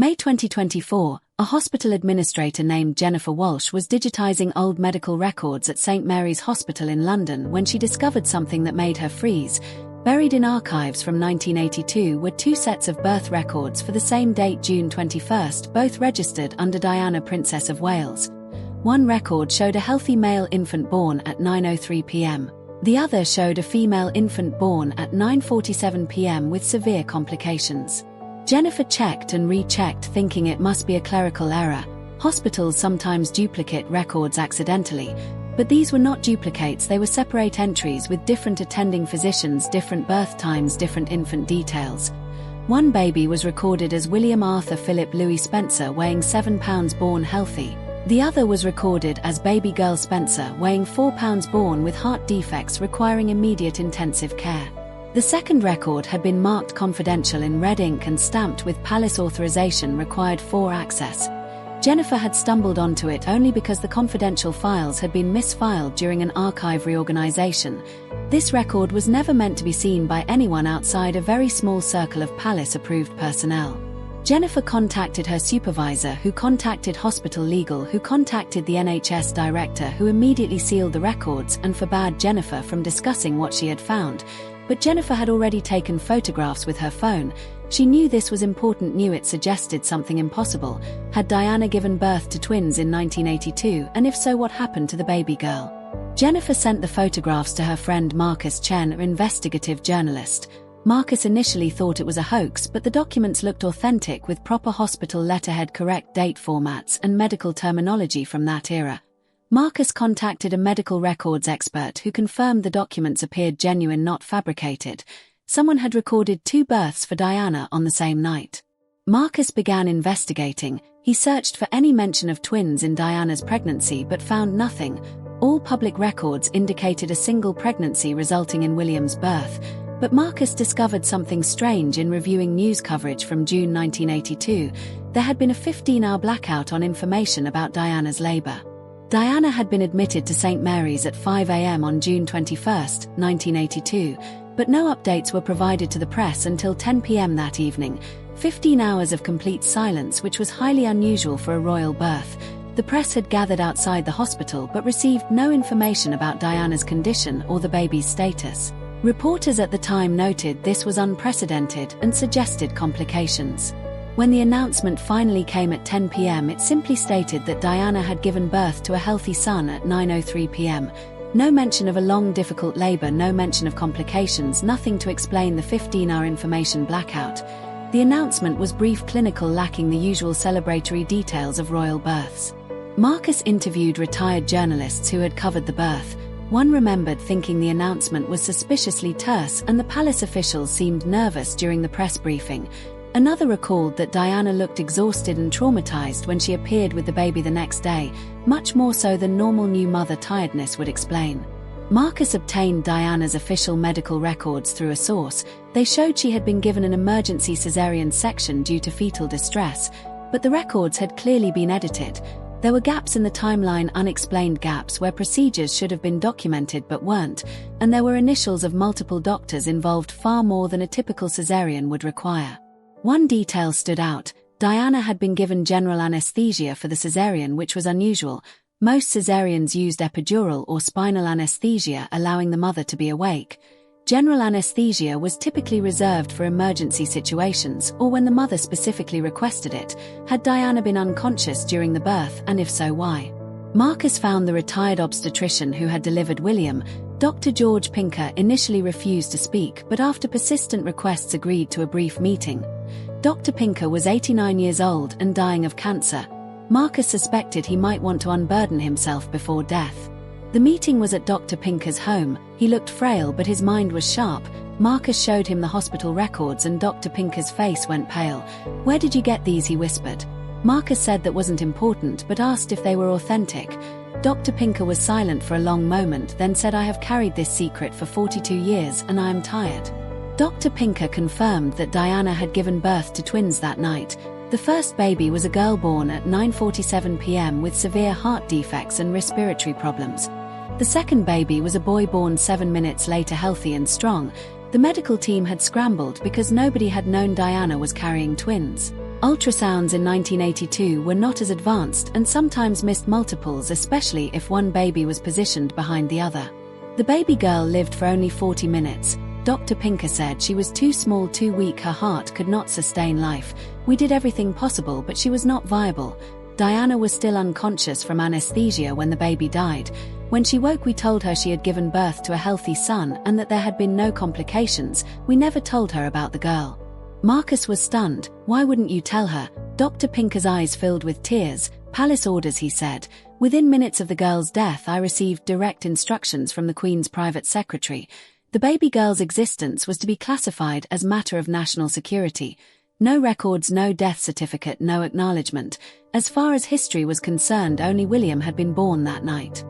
May 2024, a hospital administrator named Jennifer Walsh was digitizing old medical records at St Mary's Hospital in London when she discovered something that made her freeze. Buried in archives from 1982 were two sets of birth records for the same date, June 21, both registered under Diana, Princess of Wales. One record showed a healthy male infant born at 9:03 p.m. The other showed a female infant born at 9:47 p.m. with severe complications. Jennifer checked and rechecked, thinking it must be a clerical error. Hospitals sometimes duplicate records accidentally, but these were not duplicates, they were separate entries with different attending physicians, different birth times, different infant details. One baby was recorded as William Arthur Philip Louis Spencer, weighing 7 pounds, born healthy. The other was recorded as baby girl Spencer, weighing 4 pounds, born with heart defects requiring immediate intensive care. The second record had been marked confidential in red ink and stamped with palace authorization required for access. Jennifer had stumbled onto it only because the confidential files had been misfiled during an archive reorganization. This record was never meant to be seen by anyone outside a very small circle of palace-approved personnel. Jennifer contacted her supervisor, who contacted hospital legal, who contacted the NHS director, who immediately sealed the records and forbade Jennifer from discussing what she had found. But Jennifer had already taken photographs with her phone. She knew this was important, knew it suggested something impossible. Had Diana given birth to twins in 1982, and if so, what happened to the baby girl? Jennifer sent the photographs to her friend Marcus Chen, an investigative journalist. Marcus initially thought it was a hoax, but the documents looked authentic with proper hospital letterhead, correct date formats, and medical terminology from that era. Marcus contacted a medical records expert who confirmed the documents appeared genuine, not fabricated. Someone had recorded 2 births for Diana on the same night. Marcus began investigating. He searched for any mention of twins in Diana's pregnancy but found nothing. All public records indicated a single pregnancy resulting in William's birth. But Marcus discovered something strange in reviewing news coverage from June 1982. There had been a 15-hour blackout on information about Diana's labor. Diana had been admitted to St Mary's at 5 a.m. on June 21, 1982, but no updates were provided to the press until 10 p.m. that evening. 15 hours of complete silence, which was highly unusual for a royal birth. The press had gathered outside the hospital but received no information about Diana's condition or the baby's status. Reporters at the time noted this was unprecedented and suggested complications. When the announcement finally came at 10 p.m., it simply stated that Diana had given birth to a healthy son at 9:03 p.m. No mention of a long, difficult labor, no mention of complications, nothing to explain the 15-hour information blackout. The announcement was brief, clinical, lacking the usual celebratory details of royal births. Marcus interviewed retired journalists who had covered the birth. One remembered thinking the announcement was suspiciously terse and the palace officials seemed nervous during the press briefing. Another recalled that Diana looked exhausted and traumatized when she appeared with the baby the next day, much more so than normal new mother tiredness would explain. Marcus obtained Diana's official medical records through a source. They showed she had been given an emergency cesarean section due to fetal distress, but the records had clearly been edited. There were gaps in the timeline, unexplained gaps where procedures should have been documented but weren't, and there were initials of multiple doctors involved, far more than a typical cesarean would require. One detail stood out. Diana had been given general anesthesia for the cesarean, which was unusual. Most cesareans used epidural or spinal anesthesia, allowing the mother to be awake. General anesthesia was typically reserved for emergency situations or when the mother specifically requested it. Had Diana been unconscious during the birth, and if so, why? Marcus found the retired obstetrician who had delivered William. Dr. George Pinker initially refused to speak, but after persistent requests agreed to a brief meeting. Dr. Pinker was 89 years old and dying of cancer. Marcus suspected he might want to unburden himself before death. The meeting was at Dr. Pinker's home. He looked frail, but his mind was sharp. Marcus showed him the hospital records and Dr. Pinker's face went pale. "Where did you get these?" he whispered. Marcus said that wasn't important, but asked if they were authentic. Dr. Pinker was silent for a long moment, then said, "I have carried this secret for 42 years and I am tired." Dr. Pinker confirmed that Diana had given birth to twins that night. The first baby was a girl born at 9:47 p.m. with severe heart defects and respiratory problems. The second baby was a boy born 7 minutes later, healthy and strong. The medical team had scrambled because nobody had known Diana was carrying twins. Ultrasounds in 1982 were not as advanced and sometimes missed multiples, especially if one baby was positioned behind the other. The baby girl lived for only 40 minutes. Dr. Pinker said she was too small, too weak, her heart could not sustain life. We did everything possible, but she was not viable. Diana was still unconscious from anesthesia when the baby died. When she woke, we told her she had given birth to a healthy son and that there had been no complications. We never told her about the girl. Marcus was stunned. Why wouldn't you tell her? Dr. Pinker's eyes filled with tears. Palace orders, he said. Within minutes of the girl's death, I received direct instructions from the Queen's private secretary. The baby girl's existence was to be classified as matter of national security. No records, no death certificate, no acknowledgement. As far as history was concerned, only William had been born that night.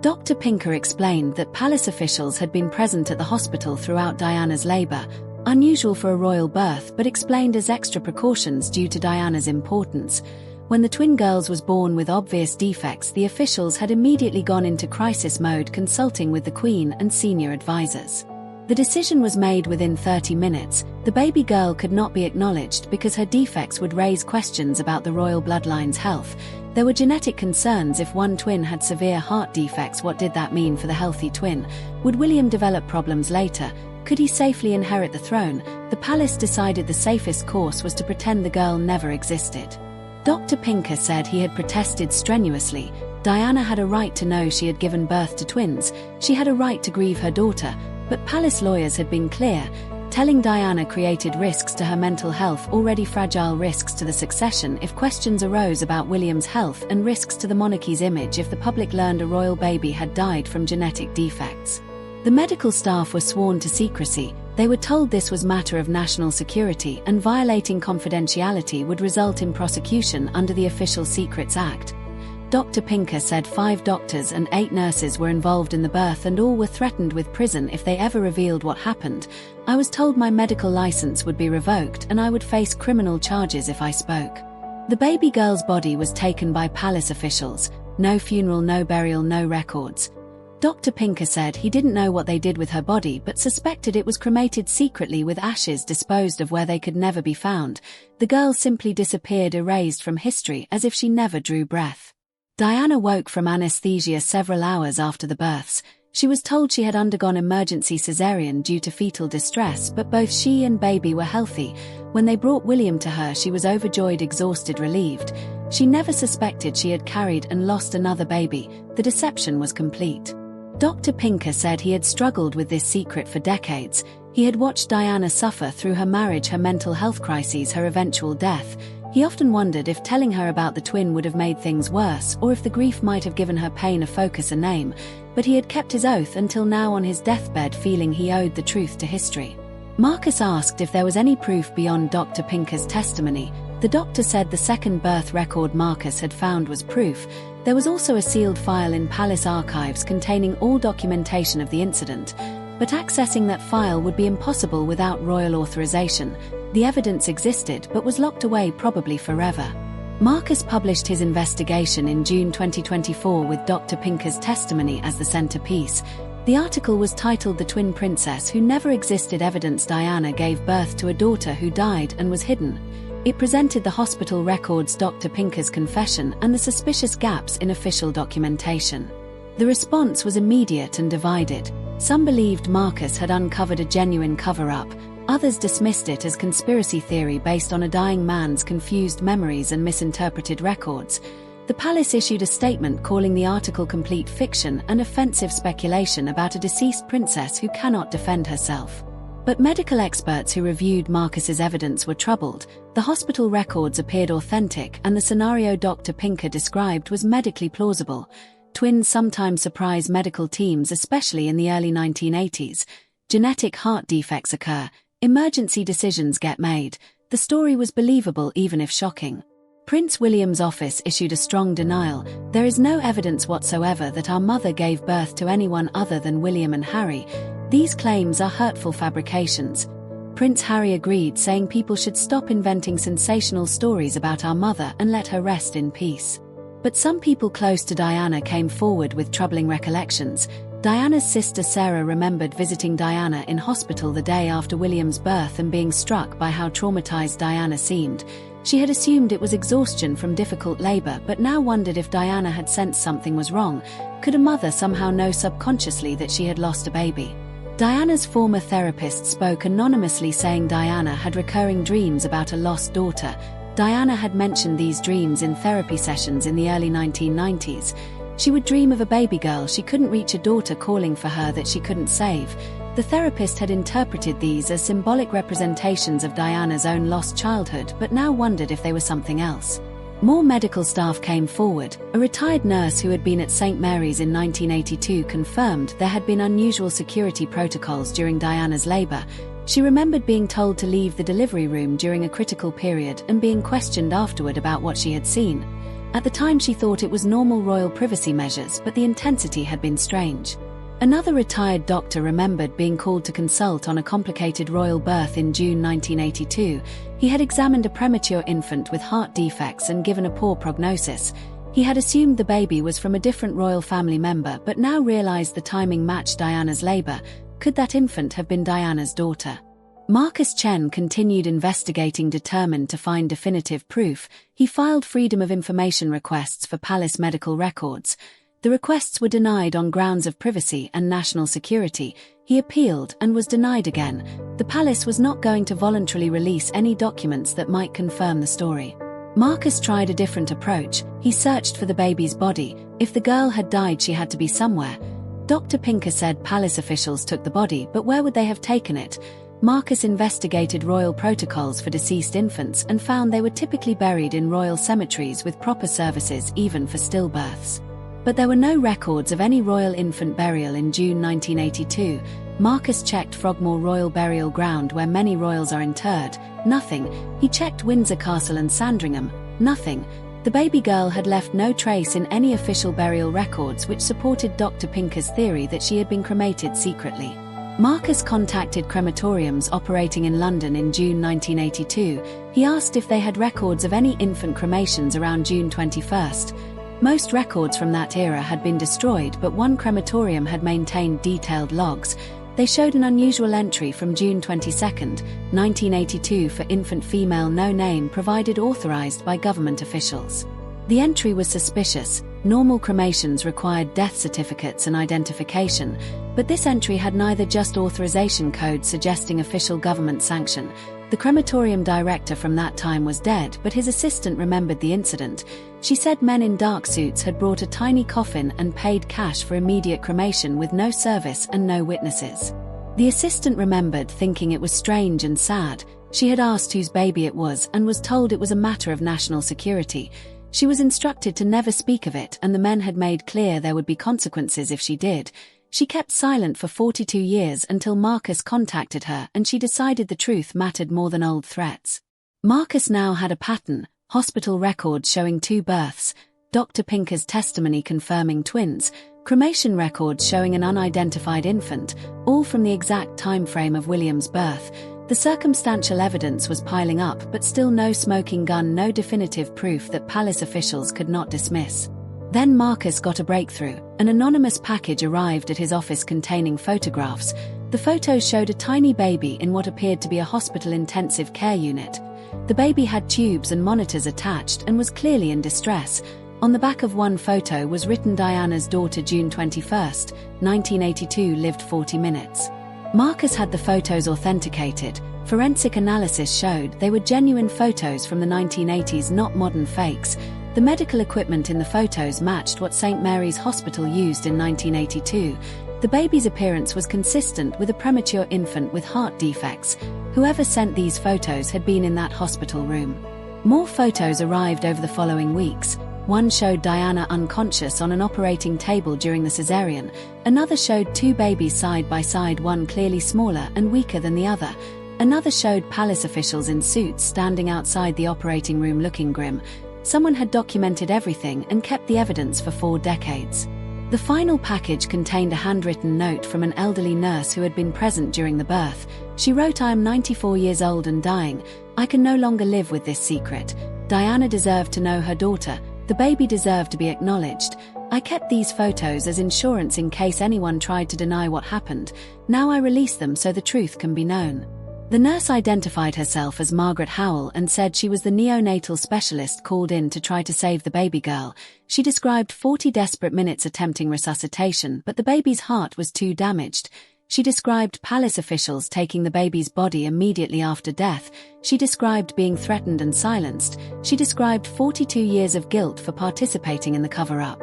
Dr. Pinker explained that palace officials had been present at the hospital throughout Diana's labor, unusual for a royal birth, but explained as extra precautions due to Diana's importance. When the twin girls was born with obvious defects, the officials had immediately gone into crisis mode, consulting with the Queen and senior advisors. The decision was made within 30 minutes. The baby girl could not be acknowledged because her defects would raise questions about the royal bloodline's health. There were genetic concerns. If one twin had severe heart defects, what did that mean for the healthy twin? Would William develop problems later? Could he safely inherit the throne? The palace decided the safest course was to pretend the girl never existed. Dr. Pinker said he had protested strenuously. Diana had a right to know she had given birth to twins. She had a right to grieve her daughter, but palace lawyers had been clear. Telling Diana created risks to her mental health, already fragile, risks to the succession if questions arose about William's health, and risks to the monarchy's image if the public learned a royal baby had died from genetic defects. The medical staff were sworn to secrecy. They were told this was matter of national security and violating confidentiality would result in prosecution under the Official Secrets Act. Dr. Pinker said 5 doctors and 8 nurses were involved in the birth and all were threatened with prison if they ever revealed what happened. I was told my medical license would be revoked and I would face criminal charges if I spoke. The baby girl's body was taken by palace officials. No funeral, no burial, no records. Dr. Pinker said he didn't know what they did with her body but suspected it was cremated secretly with ashes disposed of where they could never be found. The girl simply disappeared, erased from history as if she never drew breath. Diana woke from anesthesia several hours after the births. She was told she had undergone emergency cesarean due to fetal distress, but both she and baby were healthy. When they brought William to her, she was overjoyed, exhausted, relieved. She never suspected she had carried and lost another baby. The deception was complete. Dr. Pinker said he had struggled with this secret for decades. He had watched Diana suffer through her marriage, her mental health crises, her eventual death. He often wondered if telling her about the twin would have made things worse, or if the grief might have given her pain a focus, a name. But he had kept his oath until now, on his deathbed, feeling he owed the truth to history. Marcus asked if there was any proof beyond Dr. Pinker's testimony. The doctor said the second birth record Marcus had found was proof. There was also a sealed file in palace archives containing all documentation of the incident, but accessing that file would be impossible without royal authorization. The evidence existed but was locked away, probably forever. Marcus published his investigation in June 2024 with Dr. Pinker's testimony as the centerpiece. The article was titled "The Twin Princess Who Never Existed: Evidence Diana Gave Birth to a Daughter Who Died and Was Hidden." It presented the hospital records, Dr. Pinker's confession, and the suspicious gaps in official documentation. The response was immediate and divided. Some believed Marcus had uncovered a genuine cover-up. Others dismissed it as conspiracy theory based on a dying man's confused memories and misinterpreted records. The palace issued a statement calling the article complete fiction and offensive speculation about a deceased princess who cannot defend herself. But medical experts who reviewed Marcus's evidence were troubled. The hospital records appeared authentic, and the scenario Dr. Pinker described was medically plausible. Twins sometimes surprise medical teams, especially in the early 1980s. Genetic heart defects occur. Emergency decisions get made. The story was believable, even if shocking. Prince William's office issued a strong denial. "There is no evidence whatsoever that our mother gave birth to anyone other than William and Harry. These claims are hurtful fabrications." Prince Harry agreed, saying people should stop inventing sensational stories about our mother and let her rest in peace. But some people close to Diana came forward with troubling recollections. Diana's sister Sarah remembered visiting Diana in hospital the day after William's birth and being struck by how traumatized Diana seemed. She had assumed it was exhaustion from difficult labor, but now wondered if Diana had sensed something was wrong. Could a mother somehow know subconsciously that she had lost a baby? Diana's former therapist spoke anonymously, saying Diana had recurring dreams about a lost daughter. Diana had mentioned these dreams in therapy sessions in the early 1990s. She would dream of a baby girl she couldn't reach, a daughter calling for her that she couldn't save. The therapist had interpreted these as symbolic representations of Diana's own lost childhood, but now wondered if they were something else. More medical staff came forward. A retired nurse who had been at St. Mary's in 1982 confirmed there had been unusual security protocols during Diana's labor. She remembered being told to leave the delivery room during a critical period and being questioned afterward about what she had seen. At the time she thought it was normal royal privacy measures, but the intensity had been strange. Another retired doctor remembered being called to consult on a complicated royal birth in June 1982. He had examined a premature infant with heart defects and given a poor prognosis. He had assumed the baby was from a different royal family member, but now realized the timing matched Diana's labor. Could that infant have been Diana's daughter? Marcus Chen continued investigating, determined to find definitive proof. He filed Freedom of Information requests for palace medical records. The requests were denied on grounds of privacy and national security. He appealed and was denied again. The palace was not going to voluntarily release any documents that might confirm the story. Marcus tried a different approach. He searched for the baby's body. If the girl had died, she had to be somewhere. Dr. Pinker said palace officials took the body, but where would they have taken it? Marcus investigated royal protocols for deceased infants and found they were typically buried in royal cemeteries with proper services, even for stillbirths. But there were no records of any royal infant burial in June 1982. Marcus checked Frogmore Royal Burial Ground, where many royals are interred. Nothing. He checked Windsor Castle and Sandringham. Nothing. The baby girl had left no trace in any official burial records, which supported Dr. Pinker's theory that she had been cremated secretly. Marcus contacted crematoriums operating in London in June 1982. He asked if they had records of any infant cremations around June 21st. Most records from that era had been destroyed, but one crematorium had maintained detailed logs. They showed an unusual entry from June 22, 1982 for infant female, no name provided, authorized by government officials. The entry was suspicious. Normal cremations required death certificates and identification, but this entry had neither. Just authorization code suggesting official government sanction. The crematorium director from that time was dead, but his assistant remembered the incident. She said men in dark suits had brought a tiny coffin and paid cash for immediate cremation with no service and no witnesses. The assistant remembered thinking it was strange and sad. She had asked whose baby it was and was told it was a matter of national security. She was instructed to never speak of it, and the men had made clear there would be consequences if she did. She kept silent for 42 years until Marcus contacted her, and she decided the truth mattered more than old threats. Marcus now had a pattern: hospital records showing 2 births, Dr. Pinker's testimony confirming twins, cremation records showing an unidentified infant, all from the exact time frame of William's birth. The circumstantial evidence was piling up, but still no smoking gun, no definitive proof that palace officials could not dismiss. Then Marcus got a breakthrough. An anonymous package arrived at his office containing photographs. The photos showed a tiny baby in what appeared to be a hospital intensive care unit. The baby had tubes and monitors attached and was clearly in distress. On the back of one photo was written, Diana's daughter, June 21, 1982, lived 40 minutes. Marcus had the photos authenticated. Forensic analysis showed they were genuine photos from the 1980s, not modern fakes. The medical equipment in the photos matched what St. Mary's Hospital used in 1982. The baby's appearance was consistent with a premature infant with heart defects. Whoever sent these photos had been in that hospital room. More photos arrived over the following weeks. One showed Diana unconscious on an operating table during the cesarean. Another showed 2 babies side by side, one clearly smaller and weaker than the other. Another showed palace officials in suits standing outside the operating room looking grim. Someone had documented everything and kept the evidence for 4 decades. The final package contained a handwritten note from an elderly nurse who had been present during the birth. She wrote, "I am 94 years old and dying. I can no longer live with this secret. Diana deserved to know her daughter. The baby deserved to be acknowledged. I kept these photos as insurance in case anyone tried to deny what happened. Now I release them so the truth can be known." The nurse identified herself as Margaret Howell and said she was the neonatal specialist called in to try to save the baby girl. She described 40 desperate minutes attempting resuscitation, but the baby's heart was too damaged. She described palace officials taking the baby's body immediately after death. She described being threatened and silenced. She described 42 years of guilt for participating in the cover-up.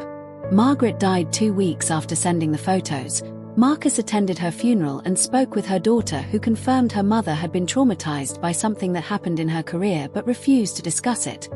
Margaret died 2 weeks after sending the photos. Marcus attended her funeral and spoke with her daughter, who confirmed her mother had been traumatized by something that happened in her career but refused to discuss it.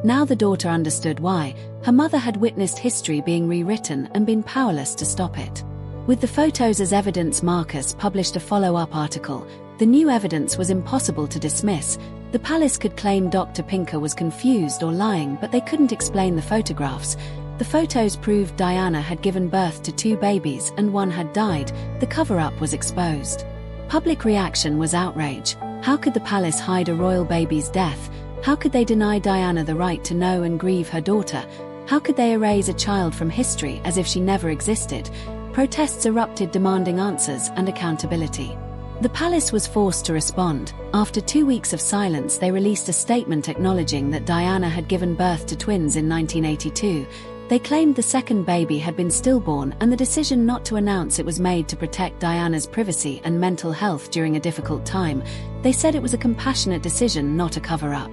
Now the daughter understood why. Her mother had witnessed history being rewritten and been powerless to stop it. With the photos as evidence, Marcus published a follow-up article. The new evidence was impossible to dismiss. The palace could claim Dr. Pinker was confused or lying, but they couldn't explain the photographs. The photos proved Diana had given birth to 2 babies and 1 had died. The cover-up was exposed. Public reaction was outrage. How could the palace hide a royal baby's death? How could they deny Diana the right to know and grieve her daughter? How could they erase a child from history as if she never existed? Protests erupted demanding answers and accountability. The palace was forced to respond. After 2 weeks of silence, they released a statement acknowledging that Diana had given birth to twins in 1982. They claimed the second baby had been stillborn, and the decision not to announce it was made to protect Diana's privacy and mental health during a difficult time. They said it was a compassionate decision, not a cover-up.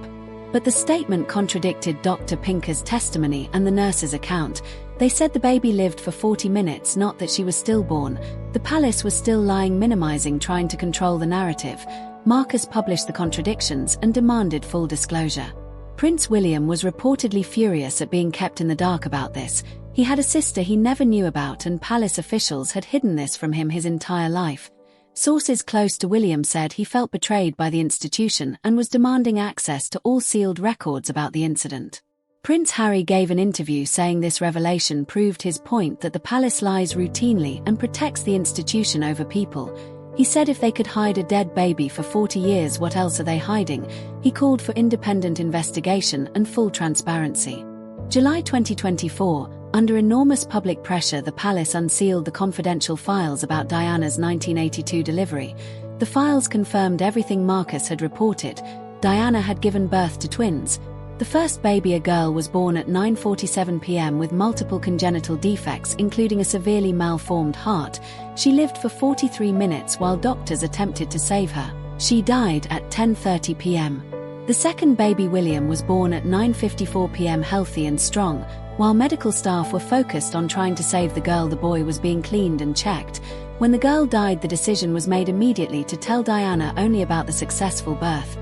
But the statement contradicted Dr. Pinker's testimony and the nurse's account. They said the baby lived for 40 minutes, not that she was stillborn. The palace was still lying, minimizing, trying to control the narrative. Marcus published the contradictions and demanded full disclosure. Prince William was reportedly furious at being kept in the dark about this. He had a sister he never knew about, and palace officials had hidden this from him his entire life. Sources close to William said he felt betrayed by the institution and was demanding access to all sealed records about the incident. Prince Harry gave an interview saying this revelation proved his point that the palace lies routinely and protects the institution over people. He said if they could hide a dead baby for 40 years, what else are they hiding? He called for independent investigation and full transparency. July 2024, under enormous public pressure, the palace unsealed the confidential files about Diana's 1982 delivery. The files confirmed everything Marcus had reported. Diana had given birth to twins. The first baby, a girl, was born at 9:47 p.m. with multiple congenital defects, including a severely malformed heart. She lived for 43 minutes while doctors attempted to save her. She died at 10:30 p.m. The second baby, William, was born at 9:54 p.m. healthy and strong. While medical staff were focused on trying to save the girl, the boy was being cleaned and checked. When the girl died, the decision was made immediately to tell Diana only about the successful birth.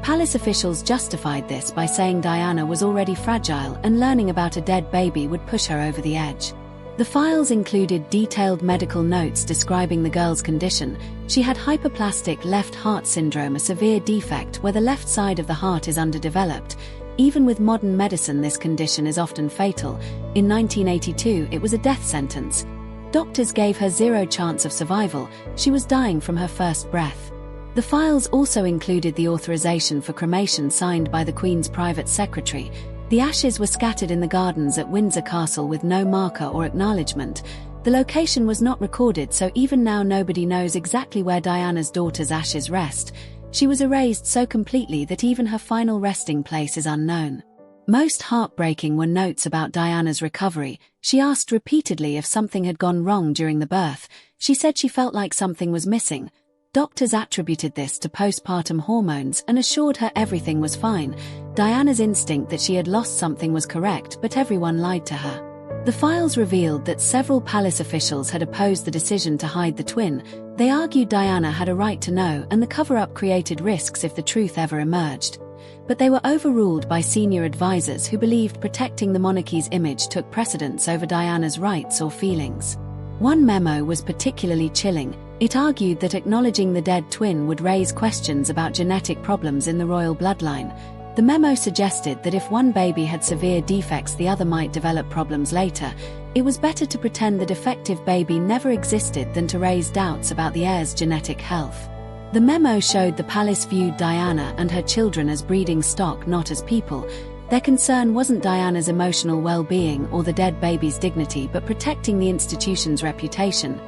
Palace officials justified this by saying Diana was already fragile and learning about a dead baby would push her over the edge. The files included detailed medical notes describing the girl's condition. She had hyperplastic left heart syndrome, a severe defect where the left side of the heart is underdeveloped. Even with modern medicine, this condition is often fatal. In 1982, it was a death sentence. Doctors gave her 0 chance of survival. She was dying from her first breath. The files also included the authorization for cremation signed by the Queen's private secretary. The ashes were scattered in the gardens at Windsor Castle with no marker or acknowledgement. The location was not recorded, so even now nobody knows exactly where Diana's daughter's ashes rest. She was erased so completely that even her final resting place is unknown. Most heartbreaking were notes about Diana's recovery. She asked repeatedly if something had gone wrong during the birth. She said she felt like something was missing. Doctors attributed this to postpartum hormones and assured her everything was fine. Diana's instinct that she had lost something was correct, but everyone lied to her. The files revealed that several palace officials had opposed the decision to hide the twin. They argued Diana had a right to know, and the cover-up created risks if the truth ever emerged. But they were overruled by senior advisors who believed protecting the monarchy's image took precedence over Diana's rights or feelings. One memo was particularly chilling. It argued that acknowledging the dead twin would raise questions about genetic problems in the royal bloodline. The memo suggested that if one baby had severe defects, the other might develop problems later. It was better to pretend the defective baby never existed than to raise doubts about the heir's genetic health. The memo showed the palace viewed Diana and her children as breeding stock, not as people. Their concern wasn't Diana's emotional well-being or the dead baby's dignity, but protecting the institution's reputation.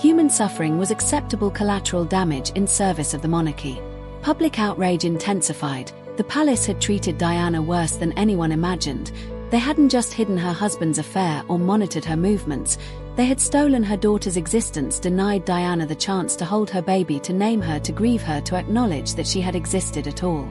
Human suffering was acceptable collateral damage in service of the monarchy. Public outrage intensified. The palace had treated Diana worse than anyone imagined. They hadn't just hidden her husband's affair or monitored her movements. They had stolen her daughter's existence, denied Diana the chance to hold her baby, to name her, to grieve her, to acknowledge that she had existed at all.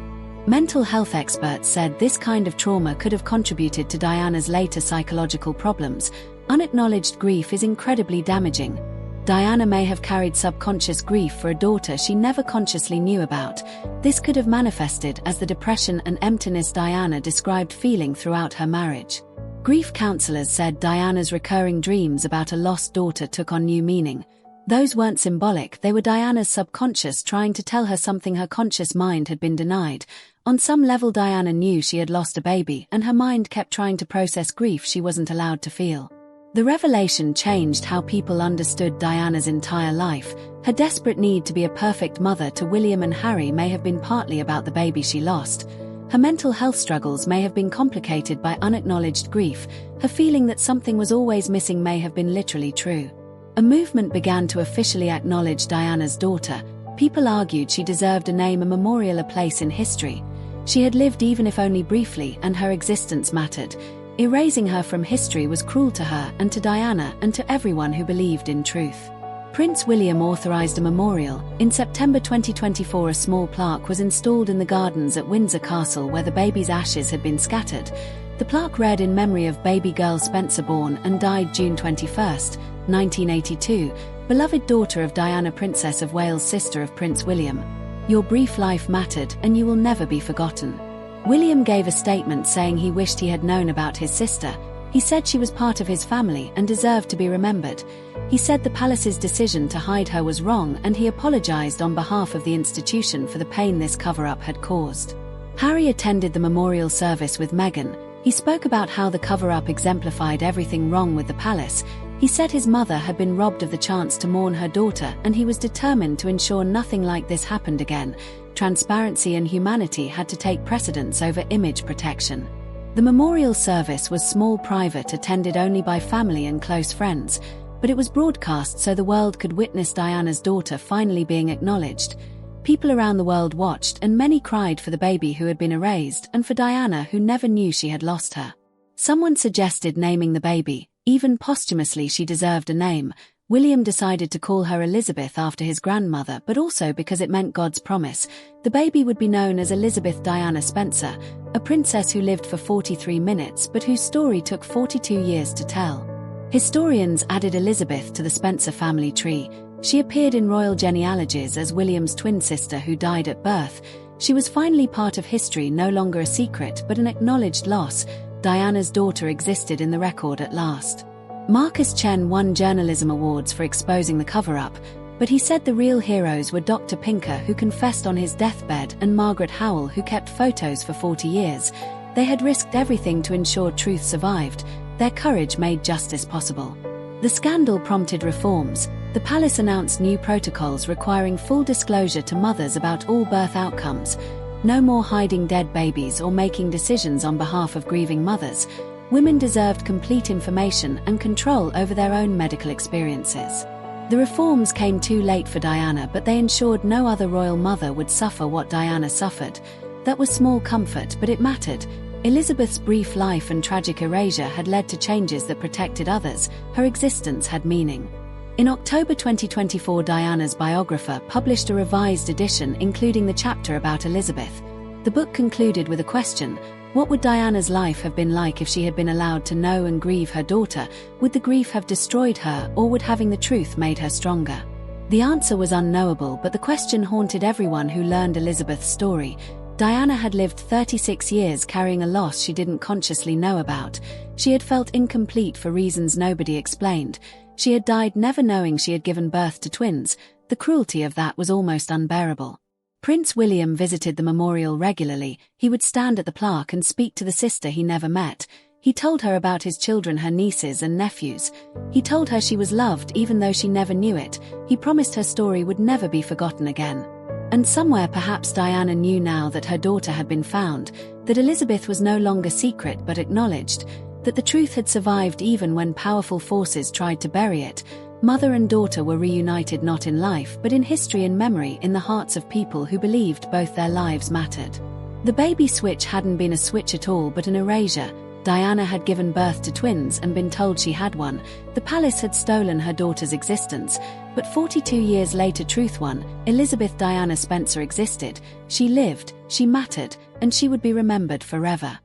Mental health experts said this kind of trauma could have contributed to Diana's later psychological problems. Unacknowledged grief is incredibly damaging. Diana may have carried subconscious grief for a daughter she never consciously knew about. This could have manifested as the depression and emptiness Diana described feeling throughout her marriage. Grief counselors said Diana's recurring dreams about a lost daughter took on new meaning. Those weren't symbolic, they were Diana's subconscious trying to tell her something her conscious mind had been denied. On some level, Diana knew she had lost a baby, and her mind kept trying to process grief she wasn't allowed to feel. The revelation changed how people understood Diana's entire life. Her desperate need to be a perfect mother to William and Harry may have been partly about the baby she lost. Her mental health struggles may have been complicated by unacknowledged grief. Her feeling that something was always missing may have been literally true. A movement began to officially acknowledge Diana's daughter. People argued she deserved a name, a memorial, a place in history. She had lived, even if only briefly, and her existence mattered. Erasing her from history was cruel to her and to Diana and to everyone who believed in truth. Prince William authorized a memorial. In September 2024, a small plaque was installed in the gardens at Windsor Castle where the baby's ashes had been scattered. The plaque read, "In memory of baby girl Spencer, born and died June 21, 1982, beloved daughter of Diana, Princess of Wales, sister of Prince William. Your brief life mattered and you will never be forgotten." William gave a statement saying he wished he had known about his sister. He said she was part of his family and deserved to be remembered. He said the palace's decision to hide her was wrong, and he apologized on behalf of the institution for the pain this cover-up had caused. Harry attended the memorial service with Meghan. He spoke about how the cover-up exemplified everything wrong with the palace. He said his mother had been robbed of the chance to mourn her daughter, and he was determined to ensure nothing like this happened again. Transparency and humanity had to take precedence over image protection. The memorial service was small, private, attended only by family and close friends, but it was broadcast so the world could witness Diana's daughter finally being acknowledged. People around the world watched, and many cried for the baby who had been erased and for Diana, who never knew she had lost her. Someone suggested naming the baby. Even posthumously, she deserved a name. William decided to call her Elizabeth after his grandmother, but also because it meant God's promise. The baby would be known as Elizabeth Diana Spencer, a princess who lived for 43 minutes but whose story took 42 years to tell. Historians added Elizabeth to the Spencer family tree. She appeared in royal genealogies as William's twin sister who died at birth. She was finally part of history, no longer a secret but an acknowledged loss. Diana's daughter existed in the record at last. Marcus Chen won journalism awards for exposing the cover-up, but he said the real heroes were Dr. Pinker, who confessed on his deathbed, and Margaret Howell, who kept photos for 40 years. They had risked everything to ensure truth survived. Their courage made justice possible. The scandal prompted reforms. The palace announced new protocols requiring full disclosure to mothers about all birth outcomes. No more hiding dead babies or making decisions on behalf of grieving mothers. Women deserved complete information and control over their own medical experiences. The reforms came too late for Diana, but they ensured no other royal mother would suffer what Diana suffered. That was small comfort, but it mattered. Elizabeth's brief life and tragic erasure had led to changes that protected others. Her existence had meaning. In October 2024, Diana's biographer published a revised edition including the chapter about Elizabeth. The book concluded with a question: what would Diana's life have been like if she had been allowed to know and grieve her daughter? Would the grief have destroyed her, or would having the truth made her stronger? The answer was unknowable, but the question haunted everyone who learned Elizabeth's story. Diana had lived 36 years carrying a loss she didn't consciously know about. She had felt incomplete for reasons nobody explained. She had died never knowing she had given birth to twins. The cruelty of that was almost unbearable. Prince William visited the memorial regularly. He would stand at the plaque and speak to the sister he never met. He told her about his children, her nieces and nephews. He told her she was loved even though she never knew it. He promised her story would never be forgotten again. And somewhere perhaps Diana knew now that her daughter had been found, that Elizabeth was no longer secret but acknowledged, that the truth had survived even when powerful forces tried to bury it. Mother and daughter were reunited not in life but in history and memory, in the hearts of people who believed both their lives mattered. The baby switch hadn't been a switch at all but an erasure. Diana had given birth to twins and been told she had one. The palace had stolen her daughter's existence. But 42 years later truth won. Elizabeth Diana Spencer existed. She lived, she mattered, and she would be remembered forever.